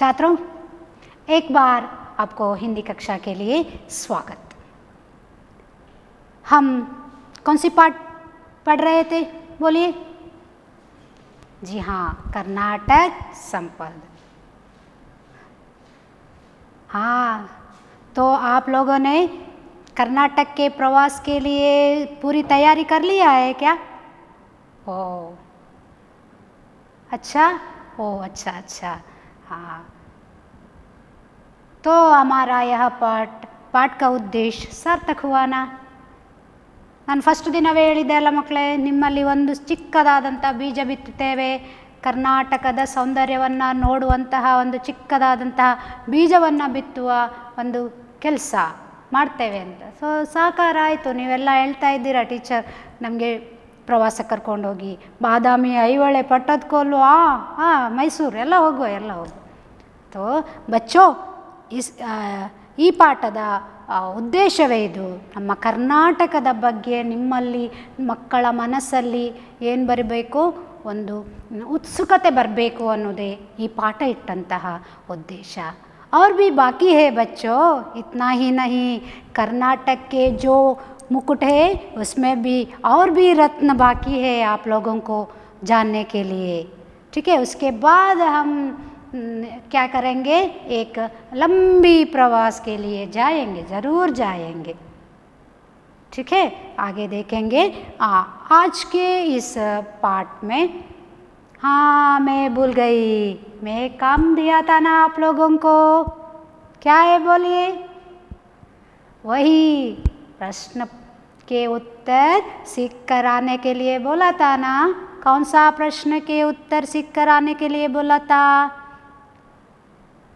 छात्रों, एक बार आपको हिंदी कक्षा के लिए स्वागत। हम कौन सी पाठ पढ़ रहे थे, बोलिए? जी हाँ, कर्नाटक संपद। हाँ, तो आप लोगों ने कर्नाटक के प्रवास के लिए पूरी तैयारी कर लिया है क्या? ओ अच्छा, अच्छा। हाँ, तो हमारा यह पाठ का उद्देश्य सार्थक हुआ ना? ನಾನು ಫಸ್ಟ್ ದಿನವೇ ಹೇಳಿದ್ದೆ ಅಲ್ಲ ಮಕ್ಕಳೇ, ನಿಮ್ಮಲ್ಲಿ ಒಂದು ಚಿಕ್ಕದಾದಂಥ ಬೀಜ ಬಿತ್ತುತ್ತೇವೆ. ಕರ್ನಾಟಕದ ಸೌಂದರ್ಯವನ್ನು ನೋಡುವಂತಹ ಒಂದು ಚಿಕ್ಕದಾದಂತಹ ಬೀಜವನ್ನು ಬಿತ್ತುವ ಒಂದು ಕೆಲಸ ಮಾಡ್ತೇವೆ ಅಂತ. ಸೊ ಸಾಕಾರ ಆಯಿತು, ನೀವೆಲ್ಲ ಹೇಳ್ತಾ ಇದ್ದೀರಾ ಟೀಚರ್ ನಮಗೆ ಪ್ರವಾಸ ಕರ್ಕೊಂಡೋಗಿ, ಬಾದಾಮಿ, ಐಹೊಳೆ, ಪಟ್ಟದಕಲ್ಲು, ಮೈಸೂರು ಎಲ್ಲ ಹೋಗುವ. ತೋ ಬಚ್ಚೋ, ಈ ಪಾಠದ ಉದ್ದೇಶವೇ ಇದು. ನಮ್ಮ ಕರ್ನಾಟಕದ ಬಗ್ಗೆ ನಿಮ್ಮಲ್ಲಿ ಮಕ್ಕಳ ಮನಸ್ಸಲ್ಲಿ ಏನು ಬರಬೇಕು, ಒಂದು ಉತ್ಸುಕತೆ ಬರಬೇಕು ಅನ್ನೋದೇ ಈ ಪಾಠ ಇಟ್ಟಂತಹ ಉದ್ದೇಶ. और भी बाकी है बच्चों, इतना ही नहीं, कर्नाटक के जो मुकुट है उसमें भी और भी रत्न बाकी है आप लोगों को जानने के लिए। ठीक है, उसके बाद हम क्या करेंगे, एक लंबी प्रवास के लिए जाएंगे, ज़रूर जाएंगे। ठीक है, आगे देखेंगे। आज के इस पाठ में, हाँ मैं भूल गई, मैं काम दिया था ना आप लोगों को, क्या है बोलिए? वही प्रश्न के उत्तर सीख कर आने के लिए बोला था ना। कौन सा प्रश्न के उत्तर सीख कर आने के लिए बोला था?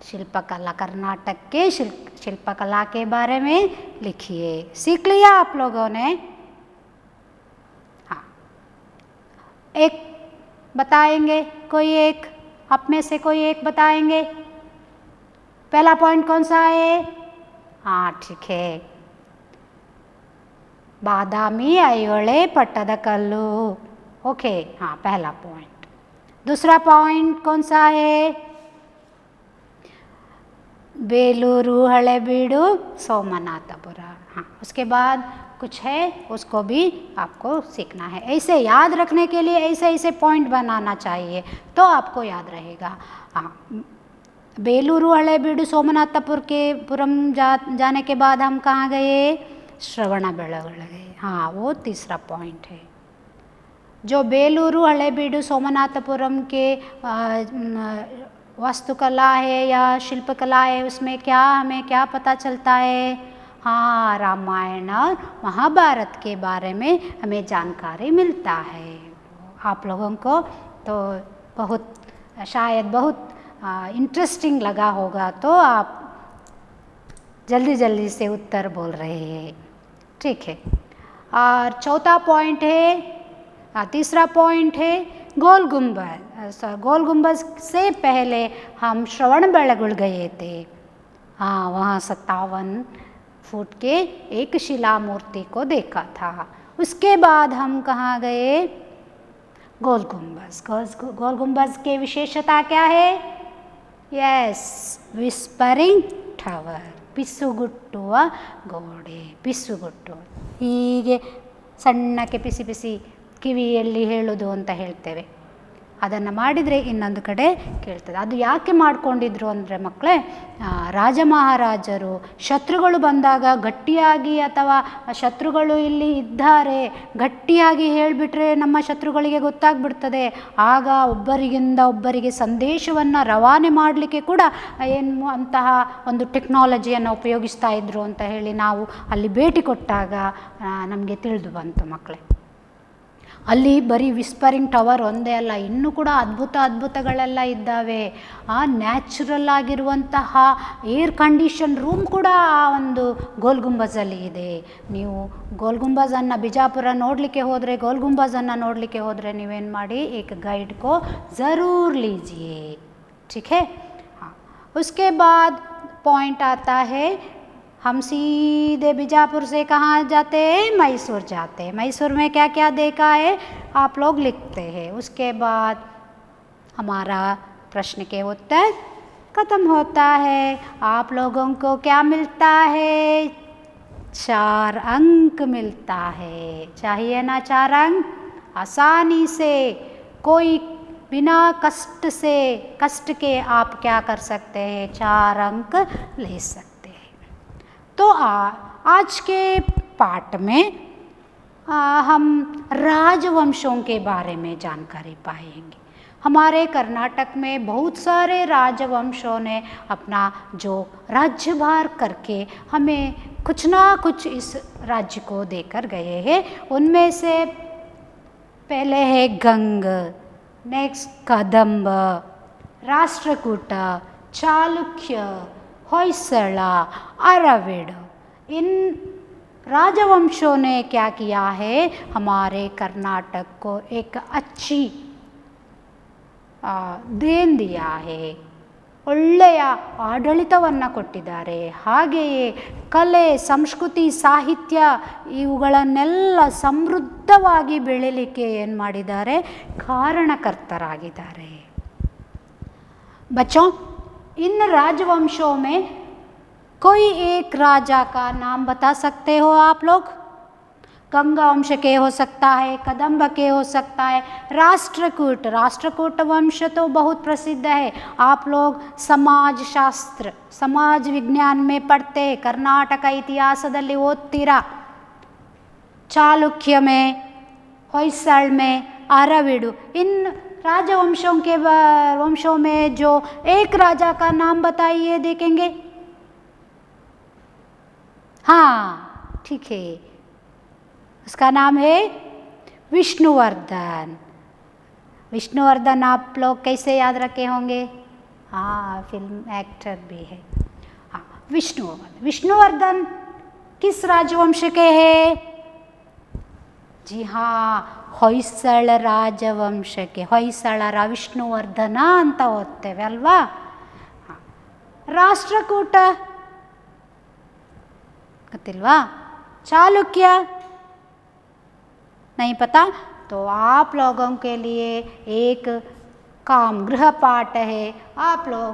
शिल्पकला, कर्नाटक के शिल्पकला के बारे में लिखिए। सीख लिया आप लोगों ने? हाँ, एक बताएंगे, कोई एक, आप में से कोई एक बताएंगे? पहला पॉइंट कौन सा है? हाँ ठीक है, बादामी, ऐहोळे, पट्टदकल्लु। ओके, हाँ पहला पॉइंट। दूसरा पॉइंट कौन सा है? बेलूरू, हळेबीडु, सोमनाथपुर। हाँ, उसके बाद कुछ है, उसको भी आपको सीखना है। ऐसे याद रखने के लिए ऐसे पॉइंट बनाना चाहिए तो आपको याद रहेगा। हाँ, बेलूरू, हळेबीडु, सोमनाथपुर के पुरम जाने के बाद हम कहाँ गए? श्रवणबेळगोळ गए। हाँ, वो तीसरा पॉइंट है। जो बेलूरू, हळेबीडु, सोमनाथपुरम के वास्तुकला है या शिल्पकला है, उसमें क्या हमें क्या पता चलता है? हाँ, रामायण और महाभारत के बारे में हमें जानकारी मिलता है। आप लोगों को तो शायद बहुत इंटरेस्टिंग लगा होगा, तो आप जल्दी से उत्तर बोल रहे हैं। ठीक है, और चौथा पॉइंट है, तीसरा पॉइंट है गोल गुंबद। गोल गुंबद से पहले हम श्रवणबेळगोळ गए थे। हाँ, वहाँ 57 फुट के एक शिला मूर्ति को देखा था। उसके बाद हम कहाँ गए? गोल गुंबज। गोल गुंबज की विशेषता क्या है? यस, विस्परिंग टावर, ಪಿಸುಗುಟ್ಟುವ ಗೋಡೆ, ಪಿಸುಗುಟ್ಟುವ. ಹೀಗೆ ಸಣ್ಣಕ್ಕೆ ಪಿಸಿ ಕಿವಿಯಲ್ಲಿ ಹೇಳೋದು ಅಂತ ಹೇಳ್ತೇವೆ. ಅದನ್ನು ಮಾಡಿದರೆ ಇನ್ನೊಂದು ಕಡೆ ಕೇಳ್ತದೆ. ಅದು ಯಾಕೆ ಮಾಡಿಕೊಂಡಿದ್ರು ಅಂದರೆ ಮಕ್ಕಳೇ, ರಾಜ ಮಹಾರಾಜರು ಶತ್ರುಗಳು ಬಂದಾಗ ಗಟ್ಟಿಯಾಗಿ, ಅಥವಾ ಶತ್ರುಗಳು ಇಲ್ಲಿ ಇದ್ದಾರೆ ಗಟ್ಟಿಯಾಗಿ ಹೇಳಿಬಿಟ್ರೆ ನಮ್ಮ ಶತ್ರುಗಳಿಗೆ ಗೊತ್ತಾಗ್ಬಿಡ್ತದೆ. ಆಗ ಒಬ್ಬರಿಗಿಂದ ಒಬ್ಬರಿಗೆ ಸಂದೇಶವನ್ನು ರವಾನೆ ಮಾಡಲಿಕ್ಕೆ ಕೂಡ ಅಂತಹ ಒಂದು ಟೆಕ್ನಾಲಜಿಯನ್ನು ಉಪಯೋಗಿಸ್ತಾ ಇದ್ರು ಅಂತ ಹೇಳಿ ನಾವು ಅಲ್ಲಿ ಭೇಟಿ ಕೊಟ್ಟಾಗ ನಮಗೆ ತಿಳಿದು ಬಂತು ಮಕ್ಕಳೇ. ಅಲ್ಲಿ ಬರೀ ವಿಸ್ಪರಿಂಗ್ ಟವರ್ ಒಂದೇ ಅಲ್ಲ, ಇನ್ನೂ ಕೂಡ ಅದ್ಭುತಗಳೆಲ್ಲ ಇದ್ದಾವೆ. ನ್ಯಾಚುರಲ್ ಆಗಿರುವಂತಹ ಏರ್ ಕಂಡೀಷನ್ ರೂಮ್ ಕೂಡ ಆ ಒಂದು ಗೋಲ್ ಗುಂಬಜಲ್ಲಿ ಇದೆ. ನೀವು ಗೋಲ್ ಗುಂಬಜನ್ನು ಬಿಜಾಪುರ ನೋಡಲಿಕ್ಕೆ ಹೋದರೆ, ಗೋಲ್ ಗುಂಬಜನ್ನು ನೋಡಲಿಕ್ಕೆ ಹೋದರೆ ನೀವೇನು ಮಾಡಿ, ಏಕ गाइड को ज़रूर लीजिए। ठीक है, हाँ। उसके बाद पॉइंट आता है, हम सीधे बीजापुर से कहाँ जाते हैं? मैसूर जाते हैं। मैसूर में क्या क्या देखा है आप लोग लिखते हैं। उसके बाद हमारा प्रश्न के उत्तर ख़त्म होता है, आप लोगों को क्या मिलता है? 4 अंक मिलता है। चाहिए ना 4 अंक? आसानी से, कोई बिना कष्ट के आप क्या कर सकते हैं? 4 अंक ले सकते हैं। तो आज के पाठ में हम राजवंशों के बारे में जानकारी पाएंगे। हमारे कर्नाटक में बहुत सारे राजवंशों ने अपना जो राज्यभार करके हमें कुछ ना कुछ इस राज्य को देकर गए हैं। उनमें से पहले है गंग, नेक्स्ट कदंब, राष्ट्रकूट, चालुक्य, होयसला, अराविड। इन राजवंशों ने क्या किया है? हमारे कर्नाटक को एक अच्छी ದೇನ್ ದಿಯಾ ಹೇ, ಒಳ್ಳೆಯ ಆಡಳಿತವನ್ನು ಕೊಟ್ಟಿದ್ದಾರೆ. ಹಾಗೆಯೇ ಕಲೆ, ಸಂಸ್ಕೃತಿ, ಸಾಹಿತ್ಯ ಇವುಗಳನ್ನೆಲ್ಲ ಸಮೃದ್ಧವಾಗಿ ಬೆಳೀಲಿಕ್ಕೆ ಏನು ಮಾಡಿದ್ದಾರೆ? ಕಾರಣಕರ್ತರಾಗಿದ್ದಾರೆ. बच्चों, इन राजवंशों में कोई एक राजा का नाम बता सकते हो आप लोग? गंगा वंश के हो सकता है, कदंब के हो सकता है, राष्ट्रकूट वंश तो बहुत प्रसिद्ध है. आप लोग समाज शास्त्र, समाज विज्ञान में पढ़ते हैं, कर्नाटक इतिहासದಲ್ಲಿ ಓದ್ತೀರಾ. चालुक्य में, होयसळ में, अराविड, इन वंशों में जो एक राजा का नाम बताइए, देखेंगे. हाँ, ठीक है, उसका नाम है विष्णुवर्धन. विष्णुवर्धन आप लोग कैसे याद रखे होंगे? हाँ, फिल्म एक्टर भी है. हाँ, विष्णुवर्धन किस राजवंश के हैं? जी हाँ, ಹೊಯ್ಸಳ ರಾಜವಂಶಕ್ಕೆ. ಹೊಯ್ಸಳರ ವಿಷ್ಣುವರ್ಧನ ಅಂತ ಓದ್ತೇವೆ ಅಲ್ವಾ? ರಾಷ್ಟ್ರಕೂಟ ಗೊತ್ತಿಲ್ವಾ? चालुक्य नहीं पता? तो आप लोगों के लिए एक काम, गृह पाठ है. आप लोग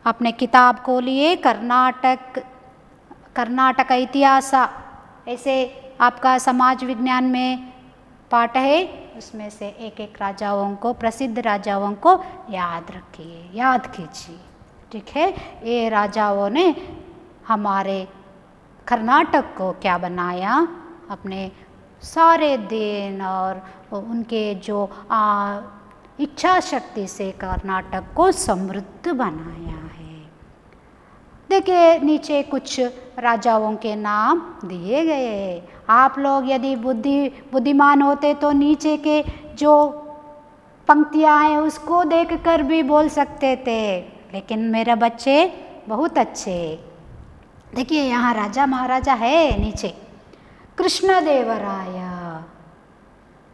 अपने किताब खोलिए, कर्नाटक इतिहास, ऐसे आपका समाज विज्ञान में पाठ है, उसमें से एक एक राजाओं को, प्रसिद्ध राजाओं को याद रखिए, याद कीजिए. ठीक है? ये राजाओं ने हमारे कर्नाटक को क्या बनाया? अपने सारे देन और उनके जो इच्छा शक्ति से कर्नाटक को समृद्ध बनाया है. देखिए, नीचे कुछ राजाओं के नाम दिए गए हैं. आप लोग यदि बुद्धिमान होते तो नीचे के जो पंक्तियाँ हैं उसको देखकर भी बोल सकते थे, लेकिन मेरे बच्चे बहुत अच्छे. देखिए, यहाँ राजा महाराजा है नीचे. कृष्णदेवराय,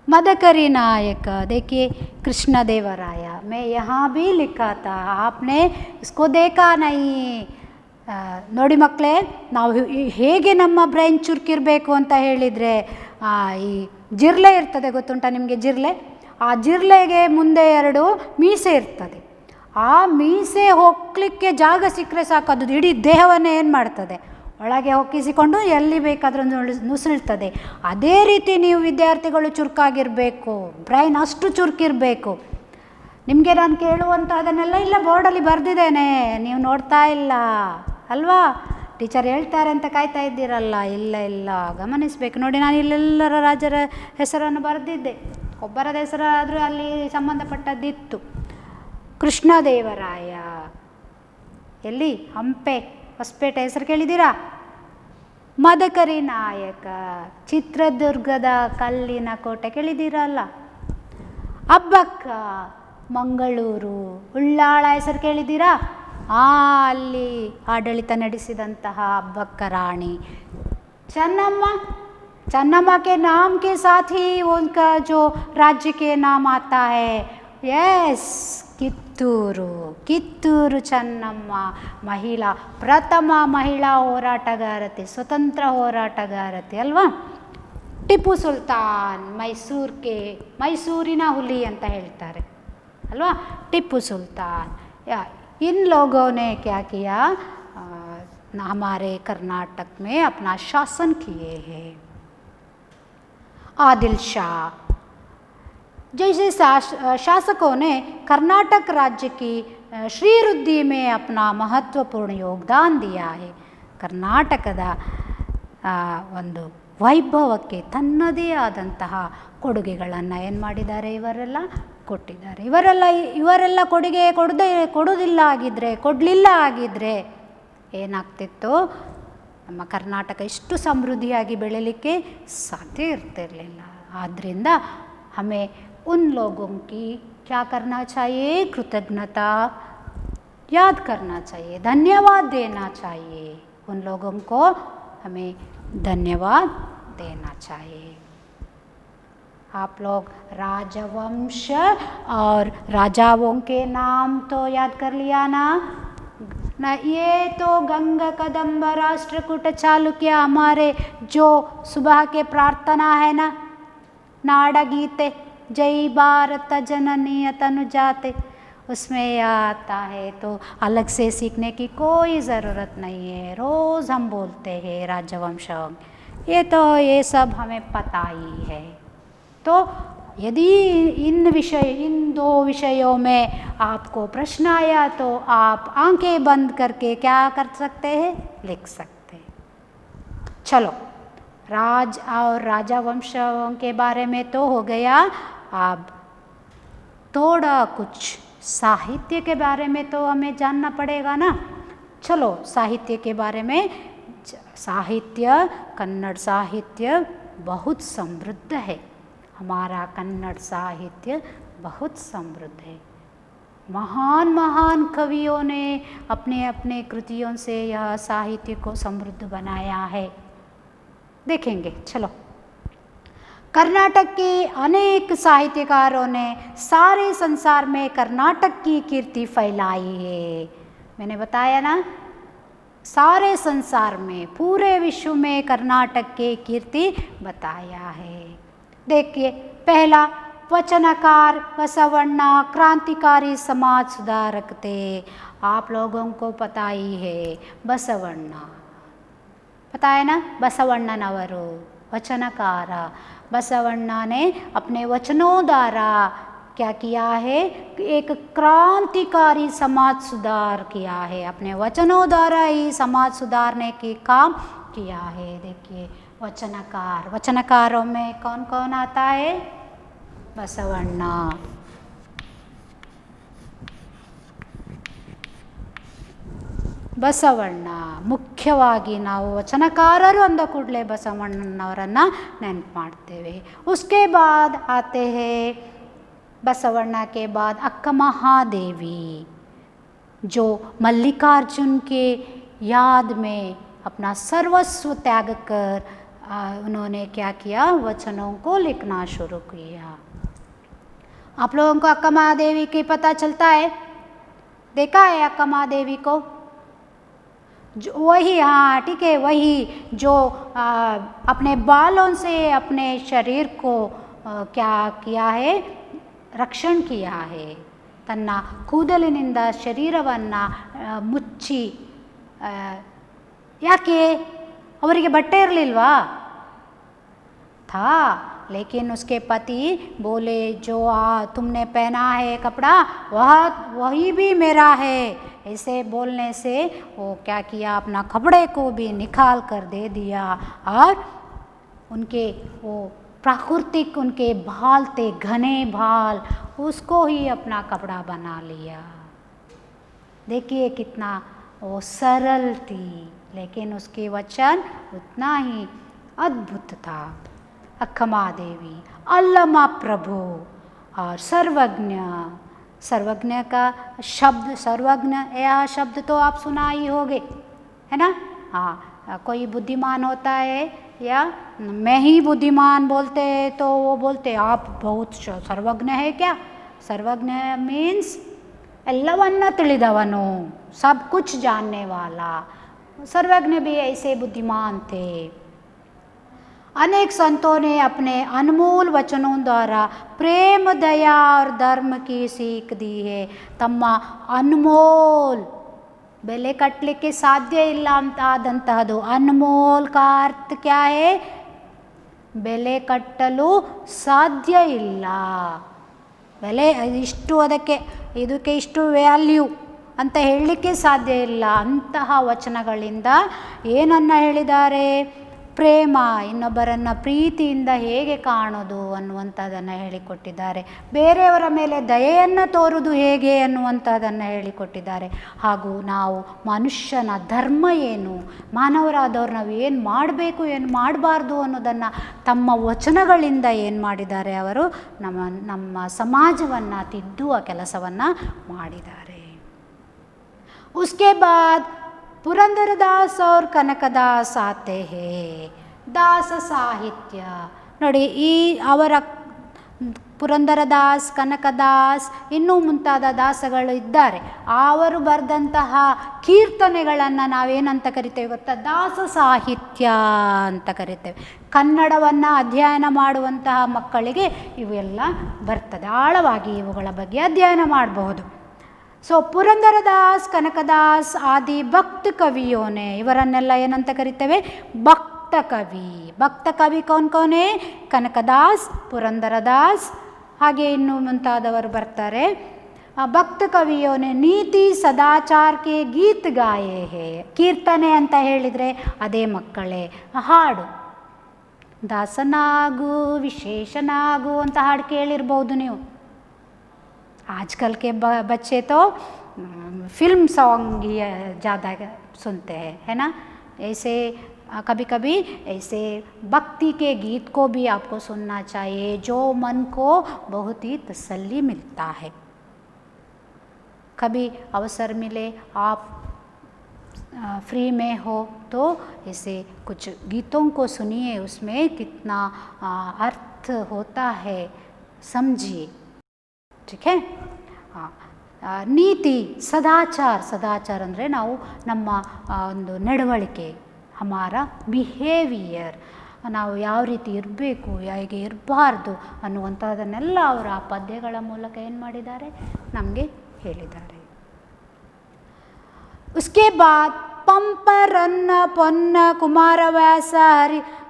मदकरी नायक. देखिए, कृष्णदेवराय मैं यहाँ भी लिखा था, आपने इसको देखा नहीं. ನೋಡಿ ಮಕ್ಕಳೇ, ನಾವು ಹೇಗೆ ನಮ್ಮ ಬ್ರೈನ್ ಚುರುಕಿರಬೇಕು ಅಂತ ಹೇಳಿದರೆ, ಈ ಜಿರ್ಲೆ ಇರ್ತದೆ, ಗೊತ್ತುಂಟ ನಿಮಗೆ ಜಿರ್ಲೆ? ಆ ಜಿರ್ಲೆಗೆ ಮುಂದೆ 2 ಮೀಸೆ ಇರ್ತದೆ. ಆ ಮೀಸೆ ಹೊಕ್ಕಲಿಕ್ಕೆ ಜಾಗ ಸಿಕ್ಕರೆ ಸಾಕು, ಅದು ಇಡೀ ದೇಹವನ್ನೇ ಏನು ಮಾಡ್ತದೆ? ಒಳಗೆ ಹೊಕ್ಕಿಸಿಕೊಂಡು ಎಲ್ಲಿ ಬೇಕಾದರೂ ನುಸುಳ್ತದೆ. ಅದೇ ರೀತಿ ನೀವು ವಿದ್ಯಾರ್ಥಿಗಳು ಚುರುಕಾಗಿರಬೇಕು, ಬ್ರೈನ್ ಅಷ್ಟು ಚುರುಕಿರಬೇಕು. ನಿಮಗೆ ನಾನು ಕೇಳುವಂಥದ್ದನ್ನೆಲ್ಲ ಇಲ್ಲ ಬೋರ್ಡಲ್ಲಿ ಬರೆದಿದ್ದೇನೆ, ನೀವು ನೋಡ್ತಾ ಇಲ್ಲ ಅಲ್ವಾ? ಟೀಚರ್ ಹೇಳ್ತಾರೆ ಅಂತ ಕಾಯ್ತಾ ಇದ್ದೀರಲ್ಲ. ಇಲ್ಲ, ಗಮನಿಸಬೇಕು. ನೋಡಿ, ನಾನು ಇಲ್ಲೆಲ್ಲರ ರಾಜರ ಹೆಸರನ್ನು ಬರೆದಿದ್ದೆ, ಒಬ್ಬರದ ಹೆಸರಾದರೂ ಅಲ್ಲಿ ಸಂಬಂಧಪಟ್ಟದ್ದಿತ್ತು. ಕೃಷ್ಣದೇವರಾಯ ಎಲ್ಲಿ? ಹಂಪೆ, ಹೊಸಪೇಟೆ ಹೆಸರು ಕೇಳಿದ್ದೀರಾ? ಮದಕರಿ ನಾಯಕ, ಚಿತ್ರದುರ್ಗದ ಕಲ್ಲಿನ ಕೋಟೆ ಕೇಳಿದ್ದೀರಲ್ಲ? ಅಬ್ಬಕ್ಕ, ಮಂಗಳೂರು. ಉಳ್ಳಾಳ ಹೆಸರು ಕೇಳಿದ್ದೀರಾ? ಅಲ್ಲಿ ಆಡಳಿತ ನಡೆಸಿದಂತಹ ಅಬ್ಬಕ್ಕ ರಾಣಿ. चन्नम्मा के नाम के साथ ही उनका जो राज्य के नाम आता है, यस, ಕಿತ್ತೂರು ಚೆನ್ನಮ್ಮ. ಮಹಿಳಾ, ಪ್ರಥಮ ಮಹಿಳಾ ಹೋರಾಟಗಾರತಿ, ಸ್ವತಂತ್ರ ಹೋರಾಟಗಾರತಿ ಅಲ್ವಾ? ಟಿಪ್ಪು ಸುಲ್ತಾನ್, ಮೈಸೂರಿನ ಹುಲಿ ಅಂತ ಹೇಳ್ತಾರೆ ಅಲ್ವಾ? ಟಿಪ್ಪು ಸುಲ್ತಾನ್. या इन लोगों ने क्या किया, हमारे कर्नाटक में अपना शासन किए हैं। आदिल शाह जैसे शासकों ने कर्नाटक राज्य की ಶ್ರೀವೃದ್ಧಿ में अपना महत्वपूर्ण योगदान दिया है। ಕರ್ನಾಟಕದ ಒಂದು ವೈಭವಕ್ಕೆ ತನ್ನದೇ ಆದಂತಹ ಕೊಡುಗೆಗಳನ್ನು ಏನು ಮಾಡಿದ್ದಾರೆ, ಇವರೆಲ್ಲ ಕೊಟ್ಟಿದ್ದಾರೆ. ಇವರೆಲ್ಲ ಕೊಡುಗೆ ಕೊಡೋದಿಲ್ಲ ಆಗಿದ್ದರೆ, ಕೊಡಲಿಲ್ಲ ಆಗಿದ್ದರೆ ಏನಾಗ್ತಿತ್ತು, ನಮ್ಮ ಕರ್ನಾಟಕ ಇಷ್ಟು ಸಮೃದ್ಧಿಯಾಗಿ ಬೆಳೀಲಿಕ್ಕೆ ಸಾಧ್ಯ ಇರ್ತಿರಲಿಲ್ಲ. ಆದ್ದರಿಂದ हमें उन लोगों की क्या करना चाहिए, कृतज्ञता याद करना चाहिए, धन्यवाद देना चाहिए. उन लोगों को हमें धन्यवाद देना चाहिए. आप लोग राजवंश और राजाओं के नाम तो याद कर लिया ना. ये तो गंगा कदम्ब राष्ट्रकूट चालुक्य हमारे जो सुबह के प्रार्थना है ना, नाड़गीते जय भारत जननी तनुजाते, उसमें आता है तो अलग से सीखने की कोई ज़रूरत नहीं है. रोज़ हम बोलते हैं राजवंश, ये सब हमें पता ही है. तो यदि इन दो विषयों में आपको प्रश्न आया तो आप आंखें बंद करके क्या कर सकते हैं, लिख सकते हैं. चलो, राज और राजा वंशों के बारे में तो हो गया. अब थोड़ा कुछ साहित्य के बारे में तो हमें जानना पड़ेगा ना. चलो, साहित्य के बारे में. साहित्य, कन्नड़ साहित्य बहुत समृद्ध है. हमारा कन्नड़ साहित्य बहुत समृद्ध है. महान महान कवियों ने अपने अपने कृतियों से यह साहित्य को समृद्ध बनाया है. देखेंगे. चलो, कर्नाटक के अनेक साहित्यकारों ने सारे संसार में कर्नाटक की कीर्ति फैलाई है. मैंने बताया ना, सारे संसार में, पूरे विश्व में कर्नाटक की कीर्ति बताया है. देखिए, पहला वचनकार बसवण्ण क्रांतिकारी समाज सुधारक थे. आप लोगों को पता ही है, बसवण्ण पता है ना, बसवण्णनವರು वचनकार. बसवण्ण ने अपने वचनों द्वारा क्या किया है, एक क्रांतिकारी समाज सुधार किया है. अपने वचनों द्वारा ही समाज सुधारने की काम किया है. देखिए, वचनकार, वचनकारों में कौन कौन आता है, बसवण्ण. ಬಸವಣ್ಣ ಮುಖ್ಯವಾಗಿ ನಾವು ವಚನಕಾರರು ಅಂದ ಕೂಡಲೇ ಬಸವಣ್ಣನವರನ್ನು ನೆನಪು ಮಾಡ್ತೇವೆ. उसके बाद आते हैं, बसवण्ण के बाद अक्का महादेवी, जो मल्लिकार्जुन के याद में अपना सर्वस्व त्याग कर उन्होंने क्या किया, वचनों को लिखना शुरू किया. आप लोगों को अक्का महादेवी की पता चलता है, देखा है अक्का महादेवी को, जो वही, हाँ ठीक है, वही जो अपने बालों से अपने शरीर को क्या किया है, ರಕ್ಷಣೆ किया है. ತನ್ನ ಕೂದಲಿನಿಂದ ಶರೀರವನ್ನು ಮುಚ್ಚಿ, ಯಾಕೆ ಅವರಿಗೆ ಬಟ್ಟೆ ಇರಲಿಲ್ವಾ, था, लेकिन उसके पति बोले जो तुमने पहना है कपड़ा वही भी मेरा है. ऐसे बोलने से वो क्या किया, अपना कपड़े को भी निकाल कर दे दिया और उनके वो प्राकृतिक उनके बाल थे, घने बाल, उसको ही अपना कपड़ा बना लिया. देखिए कितना वो सरल थी, लेकिन उसके वचन उतना ही अद्भुत था. अक्का महादेवी, अल्लमा प्रभु और सर्वज्ञ. सर्वज्ञ का शब्द, सर्वज्ञ यह शब्द तो आप सुना ही होगे, है ना. हाँ, कोई बुद्धिमान होता है या मैं ही बुद्धिमान बोलते हैं तो वो बोलते आप बहुत सर्वज्ञ है क्या. सर्वज्ञ मीन्स ಎಲ್ಲವನ್ನ ತಿಳಿದವನು, सब कुछ जानने वाला. सर्वज्ञ भी ऐसे बुद्धिमान थे. अनेक संतों ने अपने अनमोल वचनों द्वारा प्रेम दया और धर्म की सीख दी है. ತಮ್ಮ ಅನ್ಮೋಲ್ ಬೆಲೆ ಕಟ್ಟಲಿಕ್ಕೆ ಸಾಧ್ಯ ಇಲ್ಲ ಅಂತಾದಂತಹದು. ಅನ್ಮೋಲ್ ಕಾ ಅರ್ಥ ಕ್ಯಾ ಹೈ? ಬೆಲೆ ಕಟ್ಟಲು ಸಾಧ್ಯ ಇಲ್ಲ. ಬೆಲೆ ಇಷ್ಟು ಇದಕ್ಕೆ ಇಷ್ಟು ವ್ಯಾಲ್ಯೂ ಅಂತ ಹೇಳಲಿಕ್ಕೆ ಸಾಧ್ಯ ಇಲ್ಲ. ಅಂತಹ ವಚನಗಳಿಂದ ಏನನ್ನು ಹೇಳಿದ್ದಾರೆ? ಪ್ರೇಮ, ಇನ್ನೊಬ್ಬರನ್ನು ಪ್ರೀತಿಯಿಂದ ಹೇಗೆ ಕಾಣೋದು ಅನ್ನುವಂಥದ್ದನ್ನು ಹೇಳಿಕೊಟ್ಟಿದ್ದಾರೆ. ಬೇರೆಯವರ ಮೇಲೆ ದಯೆಯನ್ನು ತೋರುವುದು ಹೇಗೆ ಅನ್ನುವಂಥದ್ದನ್ನು ಹೇಳಿಕೊಟ್ಟಿದ್ದಾರೆ. ಹಾಗೂ ನಾವು ಮನುಷ್ಯನ ಧರ್ಮ ಏನು, ಮಾನವರಾದವ್ರು ನಾವು ಏನು ಮಾಡಬೇಕು ಏನು ಮಾಡಬಾರ್ದು ಅನ್ನೋದನ್ನು ತಮ್ಮ ವಚನಗಳಿಂದ ಏನು ಮಾಡಿದ್ದಾರೆ? ಅವರು ನಮ್ಮ ಸಮಾಜವನ್ನು ತಿದ್ದುವ ಕೆಲಸವನ್ನು ಮಾಡಿದ್ದಾರೆ. ಉಸ್ಕೆ ಬಾದ್ ಪುರಂದರದಾಸ್ और ಕನಕದಾಸ್ ಆತೆ ಹೇ. ದಾಸ ಸಾಹಿತ್ಯ ನೋಡಿ, ಈ ಅವರ ಪುರಂದರದಾಸ್, ಕನಕದಾಸ್ ಇನ್ನೂ ಮುಂತಾದ ದಾಸಗಳು ಇದ್ದಾರೆ. ಅವರು ಬರೆದಂತಹ ಕೀರ್ತನೆಗಳನ್ನು ನಾವೇನಂತ ಕರಿತೇವೆ ಗೊತ್ತಾ? ದಾಸ ಸಾಹಿತ್ಯ ಅಂತ ಕರಿತೇವೆ. ಕನ್ನಡವನ್ನು ಅಧ್ಯಯನ ಮಾಡುವಂತಹ ಮಕ್ಕಳಿಗೆ ಇವೆಲ್ಲ ಬರ್ತದೆ. ಆಳವಾಗಿ ಇವುಗಳ ಬಗ್ಗೆ ಅಧ್ಯಯನ ಮಾಡಬಹುದು. ಸೊ ಪುರಂದರದಾಸ್, ಕನಕದಾಸ್ ಆದಿ ಭಕ್ತ ಕವಿಯೋನೆ, ಇವರನ್ನೆಲ್ಲ ಏನಂತ ಕರಿತೇವೆ? ಭಕ್ತ ಕವಿ. ಭಕ್ತ ಕವಿ ಕೌನ್? ಕನಕದಾಸ್, ಪುರಂದರದಾಸ್, ಹಾಗೆ ಇನ್ನು ಮುಂತಾದವರು ಬರ್ತಾರೆ. ಭಕ್ತ ಕವಿಯೋನೆ ನೀತಿ ಸದಾಚಾರಕ್ಕೆ ಗೀತ್ ಗಾಯೇ ಹೇ. ಕೀರ್ತನೆ ಅಂತ ಹೇಳಿದರೆ ಅದೇ ಮಕ್ಕಳೇ. ಹಾಡು, ದಾಸನಾಗು ವಿಶೇಷನಾಗು ಅಂತ ಹಾಡು ಕೇಳಿರ್ಬೋದು ನೀವು. आजकल के बच्चे तो फिल्म सॉन्ग ही ज़्यादा सुनते हैं, है ना? ऐसे कभी कभी ऐसे भक्ति के गीत को भी आपको सुनना चाहिए, जो मन को बहुत ही तसल्ली मिलता है. कभी अवसर मिले, आप फ्री में हो तो ऐसे कुछ गीतों को सुनिए, उसमें कितना अर्थ होता है समझिए. ठीक है. ನೀತಿ ಸದಾಚಾರ ಅಂದರೆ ನಾವು ನಮ್ಮ ಒಂದು ನಡವಳಿಕೆ, ಹಮಾರ ಬಿಹೇವಿಯರ್, ನಾವು ಯಾವ ರೀತಿ ಇರಬೇಕು, ಹೇಗೆ ಇರಬಾರ್ದು ಅನ್ನುವಂಥದ್ದನ್ನೆಲ್ಲ ಅವರು ಆ ಪದ್ಯಗಳ ಮೂಲಕ ಏನು ಮಾಡಿದ್ದಾರೆ? ನಮಗೆ ಹೇಳಿದ್ದಾರೆ. उसके बाद पंप रन्न पොन्न कुमारव्यास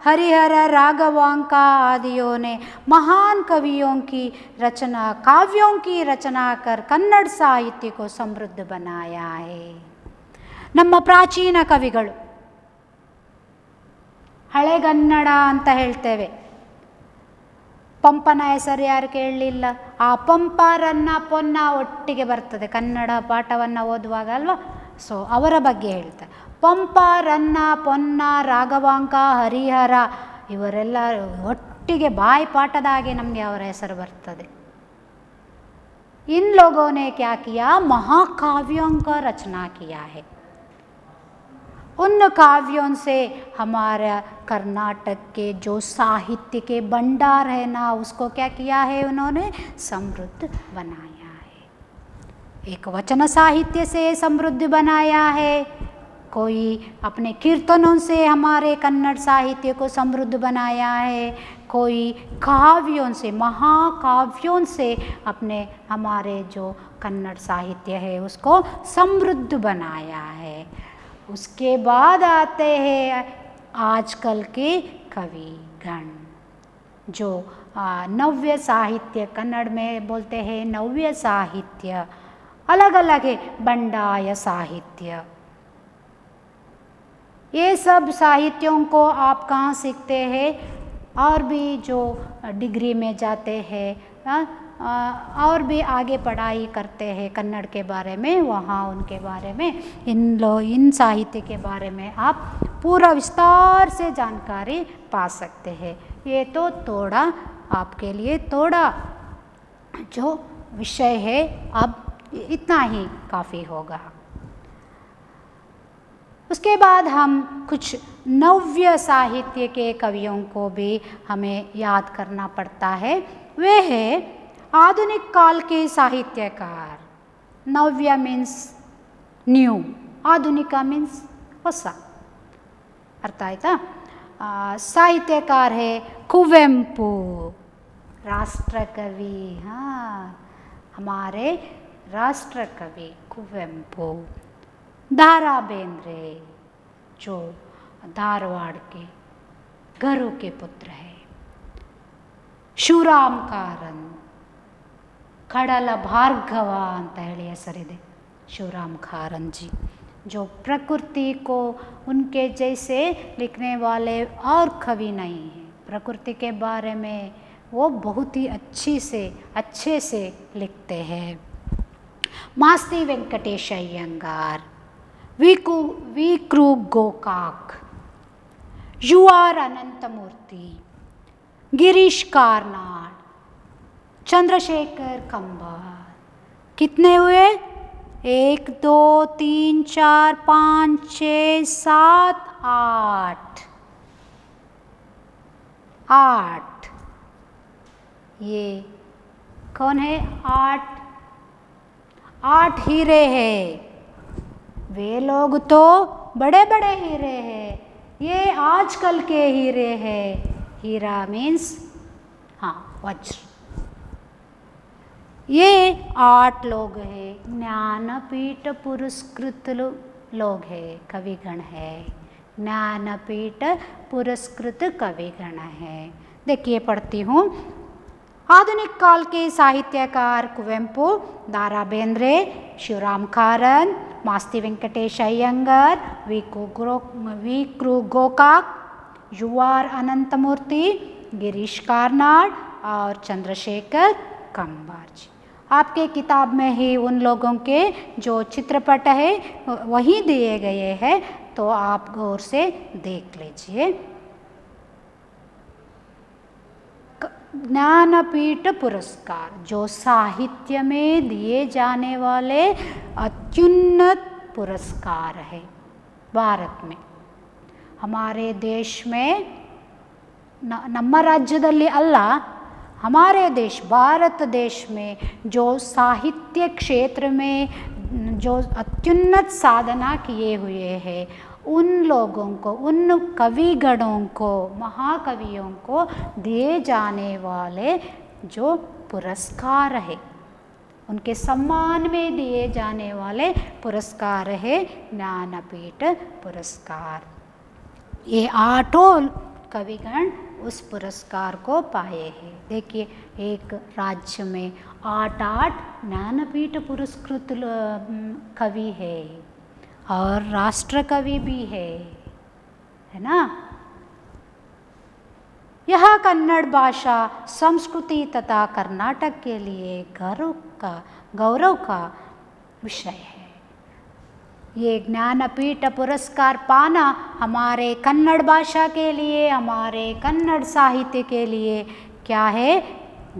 हरिहर राघवांका आदियों ने महान कवियों की रचना, काव्यों की रचना कर कन्नड़ साहित्य को समृद्ध बनाया है. ನಮ್ಮ ಪ್ರಾಚೀನ ಕವಿಗಳು, ಹಳೆಗನ್ನಡ ಅಂತ ಹೇಳ್ತೇವೆ. ಪಂಪನ ಹೆಸರು ಯಾರು ಕೇಳಲಿಲ್ಲ? ಆ ಪಂಪ ರನ್ನ ಪೊನ್ನ ಒಟ್ಟಿಗೆ ಬರ್ತದೆ ಕನ್ನಡ ಪಾಠವನ್ನು ಓದುವಾಗ ಅಲ್ವಾ? ಸೊ ಅವರ ಬಗ್ಗೆ ಹೇಳ್ತಾರೆ. ಪಂಪ, ರನ್ನ, ಪೊನ್ನ, ರಾಘವಾಂಕ, ಹರಿಹರ ಇವರೆಲ್ಲ ಒಟ್ಟಿಗೆ ಬಾಯಿ ಪಾಠದ ಹಾಗೆ ನಮಗೆ ಅವರ ಹೆಸರು ಬರ್ತದೆ. इन लोगों ने क्या किया? महाकाव्यों का रचना किया है. उन काव्यों से हमारा कर्नाटक के जो साहित्य के भंडार है ना, उसको क्या किया है उन्होंने? समृद्ध बनाया है. एक वचन साहित्य से समृद्ध बनाया है, कोई अपने कीर्तनों से हमारे कन्नड़ साहित्य को समृद्ध बनाया है, कोई काव्यों से, महाकाव्यों से अपने हमारे जो कन्नड़ साहित्य है उसको समृद्ध बनाया है. उसके बाद आते हैं आजकल के कविगण, जो नव्य साहित्य, कन्नड़ में बोलते हैं नव्य साहित्य, अलग अलग है. बंडाय साहित्य, ये सब साहित्यों को आप कहाँ सीखते हैं? और भी जो डिग्री में जाते हैं और भी आगे पढ़ाई करते हैं कन्नड़ के बारे में, वहाँ उनके बारे में इन साहित्य के बारे में आप पूरा विस्तार से जानकारी पा सकते हैं. ये तो थोड़ा आपके लिए थोड़ा जो विषय है, अब इतना ही काफ़ी होगा. उसके बाद हम कुछ नव्य साहित्य के कवियों को भी हमें याद करना पड़ता है. वे है आधुनिक काल के साहित्यकार. नव्य मीन्स न्यू, आधुनिक मीन्स ಹೊಸ. ಅರ್ಥ ಆಯ್ತಾ? साहित्यकार है कुवेंपु, राष्ट्र कवि। हाँ, हमारे राष्ट्र कवि कुवेंपु। दारा बेंद्रे जो धारवाड़ के गरु के पुत्र है। ಶಿವರಾಮ್ ಕಾರಂತ್, ಕಡಲ ಭಾರ್ಗವ ಅಂತ ಹೇಳಿ ಹೆಸರಿದೆ शिवराम कारंत जी, जो प्रकृति को उनके जैसे लिखने वाले और कवि नहीं हैं। प्रकृति के बारे में वो बहुत ही अच्छे से लिखते हैं। मास्ती वेंकटेश अय्यंगार, वीकृ गोकाक, यूआर अनंतमूर्ति, गिरीश कार्नाड, चंद्रशेखर कंबार। कितने हुए? 1 2 3 4 5 6 7 8। ये कौन है? 8 हीरे हैं। वे लोग तो बड़े बड़े हीरे हैं, ये आजकल के हीरे हैं। हीरा मीन्स हाँ वज्र। ये 8 लोग हैं, ज्ञानपीठ पुरस्कृत लोग हैं, कविगण है। ज्ञानपीठ पुरस्कृत कविगण है। देखिए पढ़ती हूँ। आधुनिक काल के साहित्यकार कुवेंपु, दारा बेंद्रे, शिवराम कारंत, मास्ती वेंकटेश अय्यंगार, वीकृ गोकाक, यूआर अनंतमूर्ति, गिरीश कार्नाड और चंद्रशेखर कंबार जी। आपके किताब में ही उन लोगों के जो चित्रपट है वही दिए गए हैं, तो आप गौर से देख लीजिए। ज्ञानपीठ पुरस्कार जो साहित्य में दिए जाने वाले अत्युन्नत पुरस्कार है भारत में। हमारे देश में ನಮ್ಮ ರಾಜ್ಯದಲ್ಲಿ ಅಲ್ಲ, हमारे देश भारत देश में जो साहित्य क्षेत्र में जो अत्युन्नत साधना किए हुए हैं उन लोगों को, उन कविगणों को, महाकवियों को दिए जाने वाले जो पुरस्कार है, उनके सम्मान में दिए जाने वाले पुरस्कार है ज्ञानपीठ पुरस्कार। ये 8 कविगण उस पुरस्कार को पाए हैं। देखिए एक राज्य में 8 ज्ञानपीठ पुरस्कृत कवि है और राष्ट्र कवि भी है ना। यह कन्नड़ भाषा, संस्कृति तथा कर्नाटक के लिए गौरव का विषय है। ये ज्ञानपीठ पुरस्कार पाना हमारे कन्नड़ भाषा के लिए, हमारे कन्नड़ साहित्य के लिए क्या है?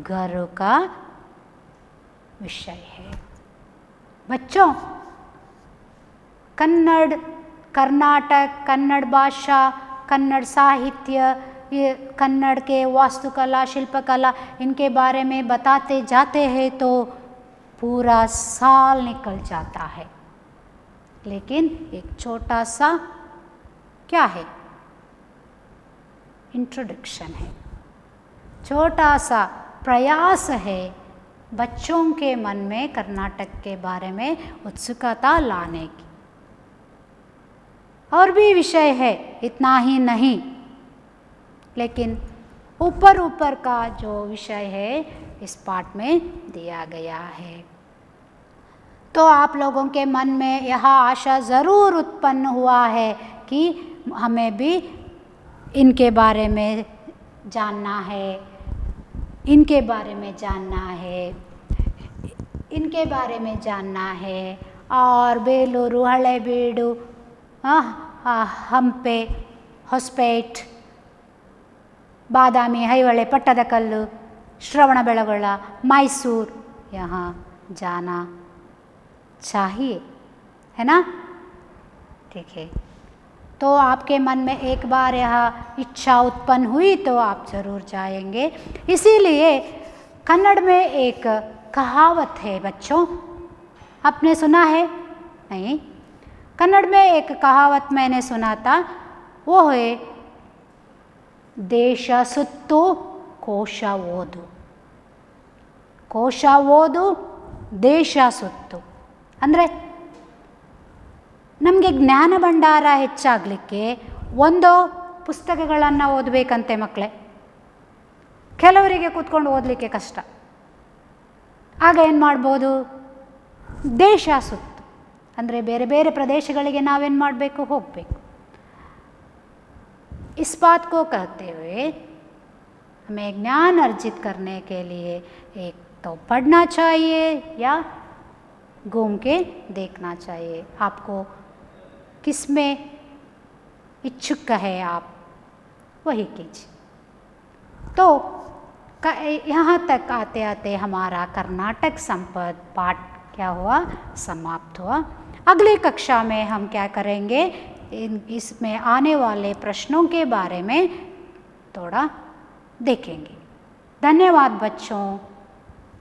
गर्व का विषय है। बच्चों, कन्नड़, कर्नाटक, कन्नड़ भाषा, कन्नड़ साहित्य, ये कन्नड़ के वास्तुकला, शिल्पकला, इनके बारे में बताते जाते हैं तो पूरा साल निकल जाता है। लेकिन एक छोटा सा क्या है? इंट्रोडक्शन है, छोटा सा प्रयास है बच्चों के मन में कर्नाटक के बारे में उत्सुकता लाने की। और भी विषय है, इतना ही नहीं, लेकिन ऊपर का जो विषय है इस पाठ में दिया गया है। तो आप लोगों के मन में यह आशा ज़रूर उत्पन्न हुआ है कि हमें भी इनके बारे में जानना है, इनके बारे में जानना है, इनके बारे में जानना है। और बेलूरू, हलेबीडु, हंपे, ಹೊಸಪೇಟ್, बादामी, ಐಹೊಳೆ, पट्टदकल्लु, श्रवणबेळಗೊಳ, मैसूर, यहाँ जाना चाहिए, है ना? ठीक है। तो आपके मन में एक बार यह इच्छा उत्पन्न हुई तो आप ज़रूर जाएंगे। इसीलिए कन्नड़ में एक कहावत है बच्चों, आपने सुना है? नहीं? कन्नड़ में एक कहावत मैंने सुना था, वो है ದೇಶ ಸುತ್ತು ಕೋಶ ಓದು. ಕೋಶ ಓದು, ದೇಶ ಸುತ್ತು. ಅಂದರೆ ನಮಗೆ ಜ್ಞಾನ ಭಂಡಾರ ಹೆಚ್ಚಾಗಲಿಕ್ಕೆ ಒಂದು ಪುಸ್ತಕಗಳನ್ನು ಓದಬೇಕಂತೆ ಮಕ್ಕಳೇ. ಕೆಲವರಿಗೆ ಕೂತ್ಕೊಂಡು ಓದಲಿಕ್ಕೆ ಕಷ್ಟ. ಆಗ ಏನು ಮಾಡ್ಬೋದು? ದೇಶ ಸುತ್ತು ಅಂದರೆ ಬೇರೆ ಬೇರೆ ಪ್ರದೇಶಗಳಿಗೆ ನಾವೇನು ಮಾಡಬೇಕು? ಹೋಗಬೇಕು. इस बात को कहते हुए हमें ज्ञान अर्जित करने के लिए एक तो पढ़ना चाहिए या घूम के देखना चाहिए. आपको किस में इच्छुक है आप वही कीजिए. तो यहाँ तक आते आते हमारा कर्नाटक संपद पाठ क्या हुआ? समाप्त हुआ. अगली कक्षा में हम क्या करेंगे? इसमें आने वाले प्रश्नों के बारे में थोड़ा देखेंगे. धन्यवाद बच्चों.